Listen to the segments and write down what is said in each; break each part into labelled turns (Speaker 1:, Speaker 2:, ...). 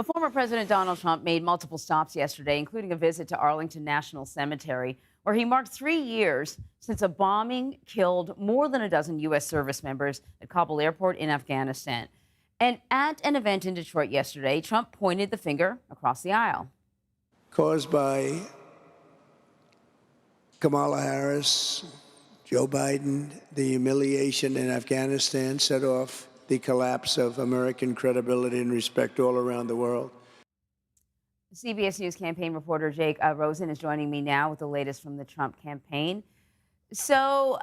Speaker 1: Former President Donald Trump made multiple stops yesterday, including a visit to Arlington National Cemetery, where he marked 3 years since a bombing killed more than a dozen U.S. service members at Kabul airport in Afghanistan. And at an event in Detroit yesterday, Trump pointed the finger across the aisle.
Speaker 2: Caused by Kamala Harris, Joe Biden, the humiliation in Afghanistan set off the collapse of American credibility and respect all around the world.
Speaker 1: CBS News campaign reporter Jake Rosen is joining me now with the latest from the Trump campaign. So,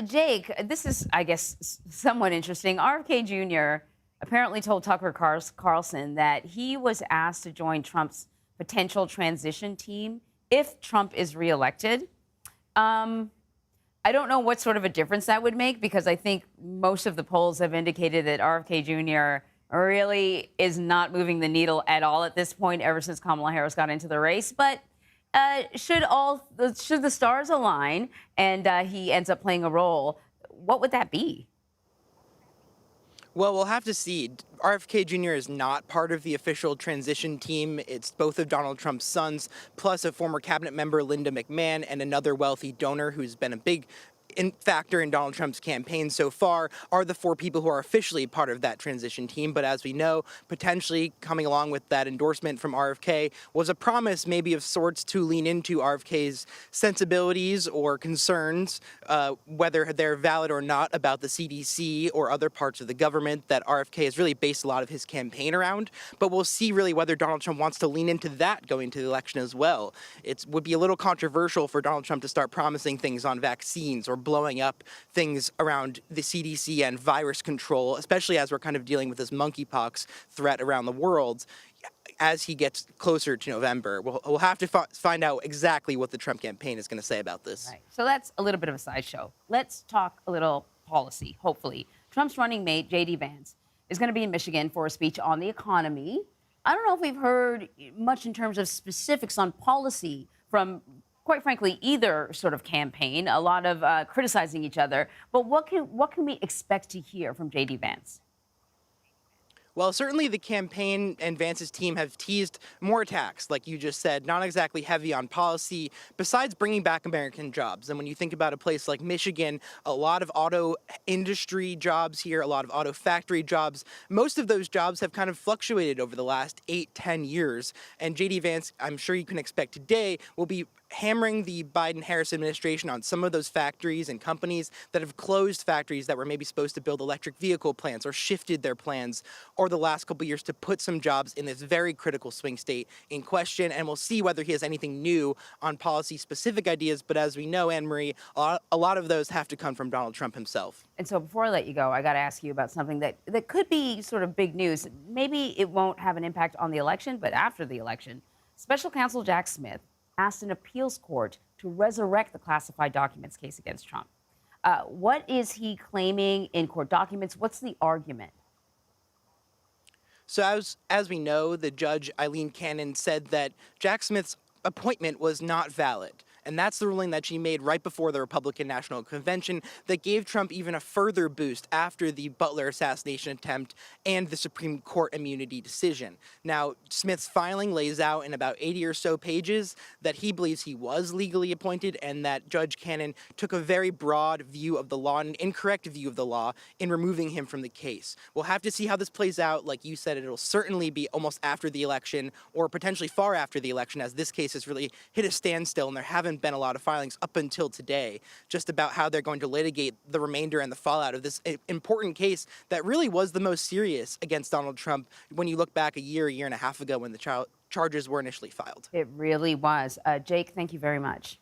Speaker 1: Jake, this is, I guess, somewhat interesting. RFK Jr. apparently told Tucker Carlson that he was asked to join Trump's potential transition team if Trump is reelected. I don't know what sort of a difference that would make, because I think most of the polls have indicated that RFK Jr. really is not moving the needle at all at this point ever since Kamala Harris got into the race. But should the stars align and he ends up playing a role, what would that be?
Speaker 3: Well, we'll have to see. RFK Jr. is not part of the official transition team. It's both of Donald Trump's sons, plus a former cabinet member, Linda McMahon, and another wealthy donor who's been a big factor in Donald Trump's campaign so far, are the four people who are officially part of that transition team. But as we know, potentially coming along with that endorsement from RFK was a promise maybe of sorts to lean into RFK's sensibilities or concerns, whether they're valid or not, about the CDC or other parts of the government that RFK has really based a lot of his campaign around. But we'll see really whether Donald Trump wants to lean into that going to the election as well. It would be a little controversial for Donald Trump to start promising things on vaccines or blowing up things around the CDC and virus control, especially as we're kind of dealing with this monkeypox threat around the world. As he gets closer to November, we'll have to find out exactly what the Trump campaign is going to say about this.
Speaker 1: Right. So that's a little bit of a sideshow. Let's talk a little policy, hopefully. Trump's running mate, J.D. Vance, is going to be in Michigan for a speech on the economy. I don't know if we've heard much in terms of specifics on policy from, quite frankly, either sort of campaign, a lot of criticizing each other. But what can we expect to hear from J.D. Vance?
Speaker 3: Well, certainly the campaign and Vance's team have teased more attacks, like you just said, not exactly heavy on policy, besides bringing back American jobs. And when you think about a place like Michigan, a lot of auto industry jobs here, a lot of auto factory jobs, most of those jobs have kind of fluctuated over the last 8-10 years. And J.D. Vance, I'm sure you can expect today, will be hammering the Biden-Harris administration on some of those factories and companies that have closed factories that were maybe supposed to build electric vehicle plants or shifted their plans or the last couple of years to put some jobs in this very critical swing state in question. And we'll see whether he has anything new on policy-specific ideas. But as we know, Anne-Marie, a lot of those have to come from Donald Trump himself.
Speaker 1: And so before I let you go, I got to ask you about something that could be sort of big news. Maybe it won't have an impact on the election, but after the election, Special Counsel Jack Smith asked an appeals court to resurrect the classified documents case against Trump. What is he claiming in court documents? What's the argument?
Speaker 3: So as we know, the judge, Eileen Cannon, said that Jack Smith's appointment was not valid. And that's the ruling that she made right before the Republican National Convention that gave Trump even a further boost after the Butler assassination attempt and the Supreme Court immunity decision. Now, Smith's filing lays out in about 80 or so pages that he believes he was legally appointed and that Judge Cannon took a very broad view of the law, an incorrect view of the law, in removing him from the case. We'll have to see how this plays out. Like you said, it'll certainly be almost after the election or potentially far after the election, as this case has really hit a standstill and there haven't been a lot of filings up until today just about how they're going to litigate the remainder and the fallout of this important case that really was the most serious against Donald Trump when you look back a year and a half ago when the charges were initially filed.
Speaker 1: It really was. Jake, thank you very much.